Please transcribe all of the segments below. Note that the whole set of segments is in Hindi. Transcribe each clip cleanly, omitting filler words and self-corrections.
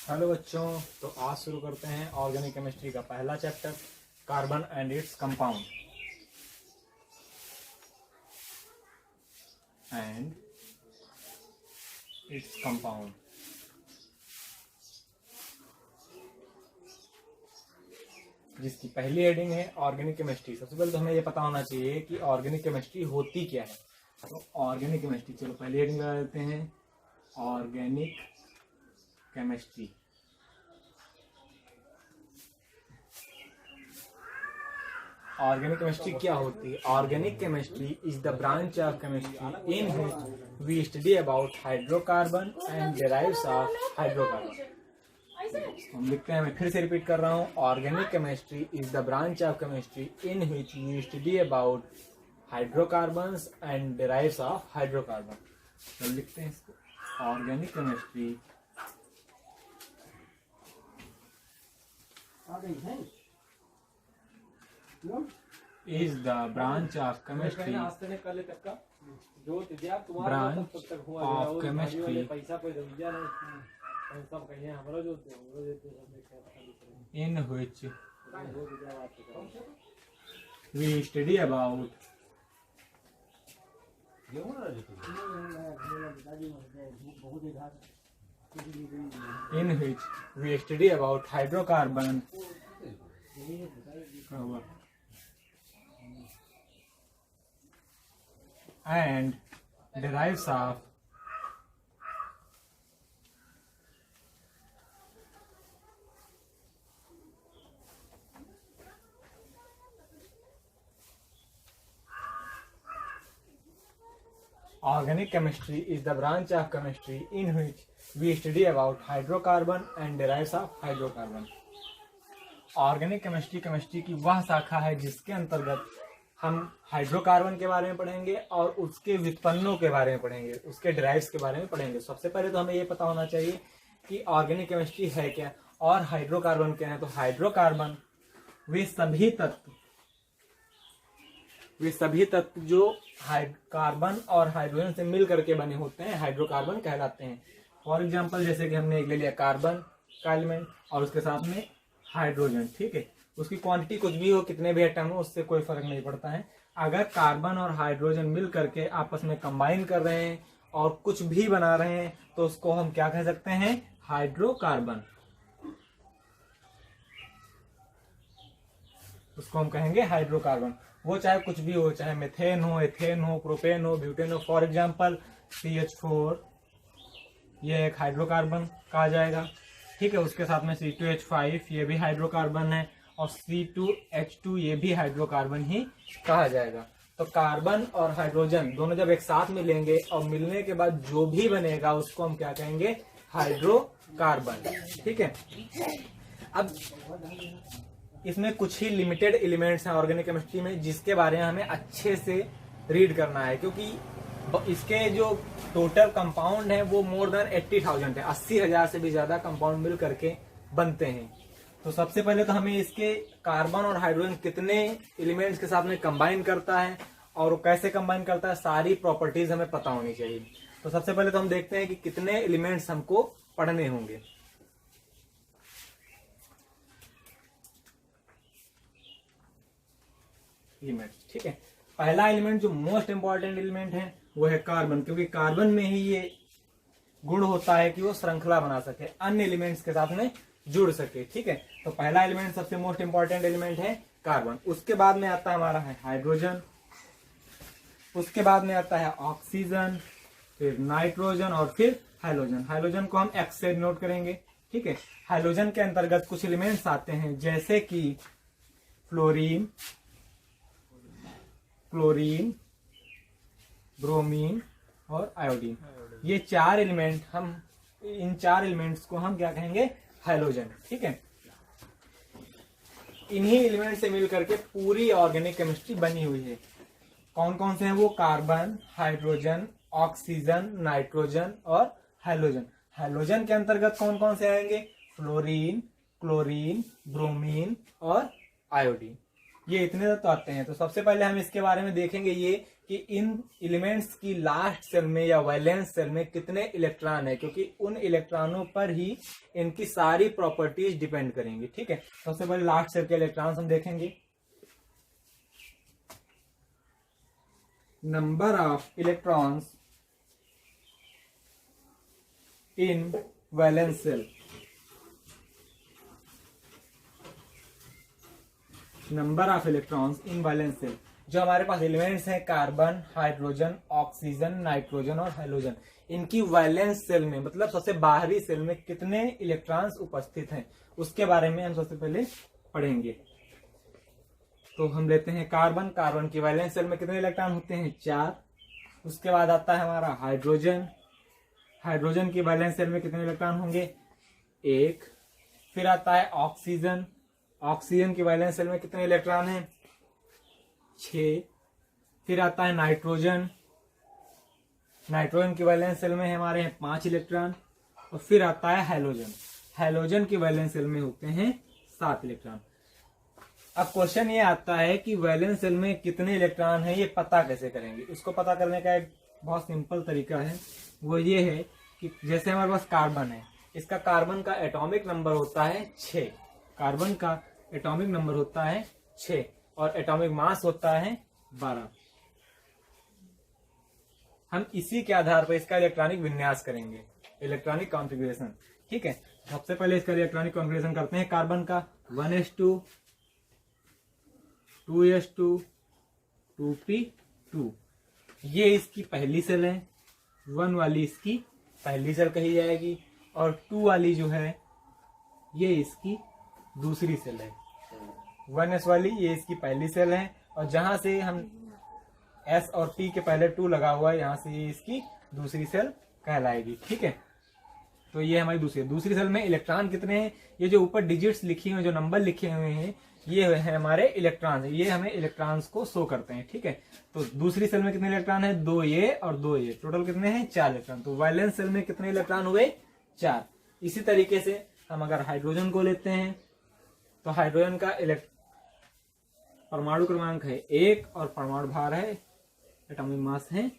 हेलो बच्चों, तो आज शुरू करते हैं ऑर्गेनिक केमिस्ट्री का पहला chapter, carbon and its compound. जिसकी पहली हेडिंग है ऑर्गेनिक केमिस्ट्री। सबसे पहले तो हमें ये पता होना चाहिए कि ऑर्गेनिक केमिस्ट्री होती क्या है। तो ऑर्गेनिक केमिस्ट्री, चलो पहली हेडिंग लगा देते हैं, ऑर्गेनिक केमिस्ट्री। ऑर्गेनिक केमिस्ट्री क्या होती है? Organic chemistry is the branch of chemistry in which we study about hydrocarbon and derives of hydrocarbon. हम लिखते हैं, मैं फिर से रिपीट कर रहा हूँ, organic chemistry is the branch of chemistry in which we study about hydrocarbons and derives of hydrocarbon. तो लिखते हैं इसको, organic chemistry is the branch of chemistry in which we study about hydrocarbon and derives of organic chemistry is the branch of chemistry in which we study about hydrocarbon and derives of hydrocarbon। Organic chemistry की वह शाखा है जिसके अंतर्गत हम हाइड्रोकार्बन के बारे में पढ़ेंगे और उसके व्युत्पन्नों के बारे में पढ़ेंगे, उसके ड्राइव्स के बारे में पढ़ेंगे। सबसे पहले तो हमें ये पता होना चाहिए कि ऑर्गेनिक केमिस्ट्री है क्या और हाइड्रोकार्बन क्या है। तो हाइड्रोकार्बन वे सभी तत्व जो कार्बन और हाइड्रोजन से मिल करके बने होते हैं हाइड्रोकार्बन कहलाते हैं। फॉर एग्जाम्पल, जैसे कि हमने ले लिया कार्बन का एलिमेंट और उसके साथ में हाइड्रोजन, ठीक है, उसकी क्वांटिटी कुछ भी हो, कितने भी एटम हो, उससे कोई फर्क नहीं पड़ता है। अगर कार्बन और हाइड्रोजन मिल करके आपस में कंबाइन कर रहे हैं और कुछ भी बना रहे हैं तो उसको हम क्या कह सकते हैं? हाइड्रोकार्बन। उसको हम कहेंगे हाइड्रोकार्बन। वो चाहे कुछ भी हो, चाहे मेथेन हो, एथेन हो, प्रोपेन हो, ब्यूटेन हो। फॉर एग्जाम्पल CH4, ये एक हाइड्रोकार्बन कहा जाएगा, ठीक है। उसके साथ में C2H5, ये भी हाइड्रोकार्बन है, और C2H2 ये भी हाइड्रोकार्बन ही कहा जाएगा। तो कार्बन और हाइड्रोजन दोनों जब एक साथ मिलेंगे और मिलने के बाद जो भी बनेगा उसको हम क्या कहेंगे? हाइड्रोकार्बन, ठीक है। अब इसमें कुछ ही लिमिटेड एलिमेंट्स हैं ऑर्गेनिक केमिस्ट्री में जिसके बारे में हमें अच्छे से रीड करना है, क्योंकि इसके जो टोटल कंपाउंड है वो मोर देन 80,000 है। 80,000 से भी ज्यादा कंपाउंड मिल करके बनते हैं। तो सबसे पहले तो हमें इसके कार्बन और हाइड्रोजन कितने एलिमेंट्स के साथ में कंबाइन करता है और कैसे कंबाइन करता है, सारी प्रॉपर्टीज हमें पता होनी चाहिए। तो सबसे पहले तो हम देखते हैं कि कितने एलिमेंट्स हमको पढ़ने होंगे। एलिमेंट्स, ठीक है। पहला एलिमेंट जो मोस्ट इंपॉर्टेंट एलिमेंट है वो है कार्बन, क्योंकि कार्बन में ही ये गुण होता है कि वो श्रृंखला बना सके, अन्य एलिमेंट्स के साथ में जुड़ सके, ठीक है। तो पहला एलिमेंट, सबसे मोस्ट इंपॉर्टेंट एलिमेंट है कार्बन। उसके बाद में आता है हमारा है हाइड्रोजन, उसके बाद में आता है ऑक्सीजन, फिर नाइट्रोजन और फिर हाइड्रोजन। हाइड्रोजन को हम एक्स से नोट करेंगे, ठीक है। हाइड्रोजन के अंतर्गत कुछ एलिमेंट्स आते हैं जैसे कि फ्लोरीन, क्लोरीन, ब्रोमीन और आयोडीन। ये चार एलिमेंट, हम इन चार एलिमेंट्स को हम क्या कहेंगे? हाइड्रोजन, ठीक है। इन्हीं एलिमेंट से मिलकर के पूरी ऑर्गेनिक केमिस्ट्री बनी हुई है। कौन कौन से हैं वो? कार्बन, हाइड्रोजन, ऑक्सीजन, नाइट्रोजन और हाइड्रोजन। हाइड्रोजन के अंतर्गत कौन कौन से आएंगे? फ्लोरीन, क्लोरीन, ब्रोमीन और आयोडीन। ये इतने तत्व आते हैं। तो सबसे पहले हम इसके बारे में देखेंगे ये कि इन एलिमेंट्स की लास्ट सेल में या वैलेंस सेल में कितने इलेक्ट्रॉन है, क्योंकि उन इलेक्ट्रॉनों पर ही इनकी सारी प्रॉपर्टीज डिपेंड करेंगी। ठीक है, सबसे पहले लास्ट सेल के इलेक्ट्रॉन्स हम देखेंगे। Number of electrons in valence shell, number of electrons in valence shell. जो हमारे पास एलिमेंट्स हैं कार्बन, हाइड्रोजन, ऑक्सीजन, नाइट्रोजन और हेलोजन, इनकी वैलेंस सेल में मतलब सबसे बाहरी सेल में कितने इलेक्ट्रॉन्स उपस्थित हैं उसके बारे में हम सबसे पहले पढ़ेंगे। तो हम लेते हैं कार्बन। कार्बन की वैलेंस सेल में कितने इलेक्ट्रॉन होते हैं? 4। उसके बाद आता है हमारा हाइड्रोजन। हाइड्रोजन की वैलेंस सेल में कितने इलेक्ट्रॉन होंगे? 1। फिर आता है ऑक्सीजन। ऑक्सीजन की वैलेंस सेल में कितने इलेक्ट्रॉन हैं? 6। फिर आता है नाइट्रोजन। नाइट्रोजन की वैलेंस सेल में हमारे हैं 5 इलेक्ट्रॉन। और फिर आता है हैलोजन। हैलोजन की वैलेंस सेल में होते हैं 7 इलेक्ट्रॉन। अब क्वेश्चन ये आता है कि वैलेंस सेल में कितने इलेक्ट्रॉन हैं, ये पता कैसे करेंगे? उसको पता करने का एक बहुत सिंपल तरीका है, वो ये है कि जैसे हमारे पास कार्बन है, इसका कार्बन का एटॉमिक नंबर होता है 6। कार्बन का एटॉमिक नंबर होता है 6 और एटॉमिक मास होता है 12। हम इसी के आधार पर इसका इलेक्ट्रॉनिक विन्यास करेंगे, इलेक्ट्रॉनिक कॉन्फ़िगरेशन। ठीक है, सबसे पहले इसका इलेक्ट्रॉनिक कॉन्फ़िगरेशन करते हैं। कार्बन का 1s2 2s2 2p2, ये इसकी पहली सेल है। 1 वाली इसकी पहली सेल कही जाएगी और 2 वाली जो है ये इसकी दूसरी सेल है। 1s वाली ये इसकी पहली सेल है और जहां से हम s और p के पहले 2 लगा हुआ है, यहां से ये इसकी दूसरी सेल कहलाएगी। ठीक है, तो ये हमारी दूसरी सेल में इलेक्ट्रॉन कितने हैं? ये जो ऊपर डिजिट्स लिखी हुई, जो नंबर लिखे हुए हैं, ये है हमारे इलेक्ट्रॉन, ये हमें इलेक्ट्रॉन्स को शो करते हैं। ठीक है, तो दूसरी सेल में कितने इलेक्ट्रॉन है? 2 ये और 2 ये, टोटल कितने हैं? 4 इलेक्ट्रॉन। तो वैलेंस सेल में कितने इलेक्ट्रॉन हुए? 4। इसी तरीके से हम अगर हाइड्रोजन को लेते हैं तो हाइड्रोजन का परमाणु क्रमांक है 1 और परमाणु भार है, एटॉमिक मास है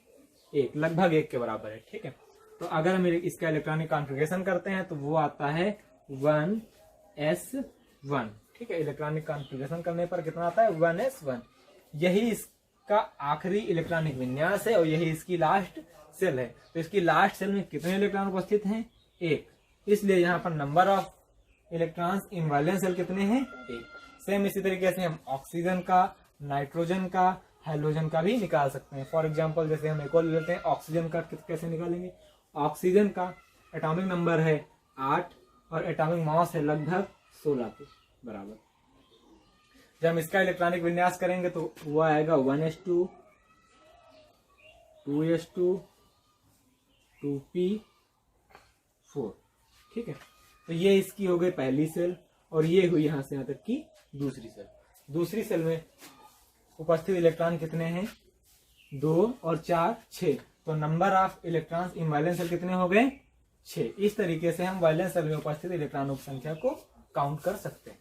1, लगभग 1 के बराबर है। ठीक है, तो अगर हम इसका इलेक्ट्रॉनिक कॉन्फ़िगरेशन करते हैं तो वो आता है 1s1। ठीक है, इलेक्ट्रॉनिक कॉन्फ़िगरेशन करने पर कितना आता है? 1s1। यही इसका आखिरी इलेक्ट्रॉनिक विन्यास है और यही इसकी लास्ट सेल है। तो इसकी लास्ट सेल में कितने इलेक्ट्रॉन उपस्थित हैं? 1। इसलिए यहाँ पर number of electrons in valence shell कितने हैं? 1। सेम इसी तरीके से हम ऑक्सीजन का, नाइट्रोजन का, हेलोजन का भी निकाल सकते हैं। फॉर एग्जाम्पल जैसे हम एक और लेते हैं ऑक्सीजन का, कैसे निकालेंगे? ऑक्सीजन का एटॉमिक नंबर है 8 और एटॉमिक मास है लगभग 16 के बराबर। जब हम इसका इलेक्ट्रॉनिक विन्यास करेंगे तो वो आएगा 1s2 2s2 2p4। ठीक है, तो ये इसकी हो गई पहली सेल और ये हुई यहां से यहां तक की दूसरी सेल। दूसरी सेल में उपस्थित इलेक्ट्रॉन कितने हैं? 2 और 4 6। तो number of electrons in valence shell कितने हो गए? 6। इस तरीके से हम वैलेंस सेल में उपस्थित इलेक्ट्रॉनों की संख्या को काउंट कर सकते हैं।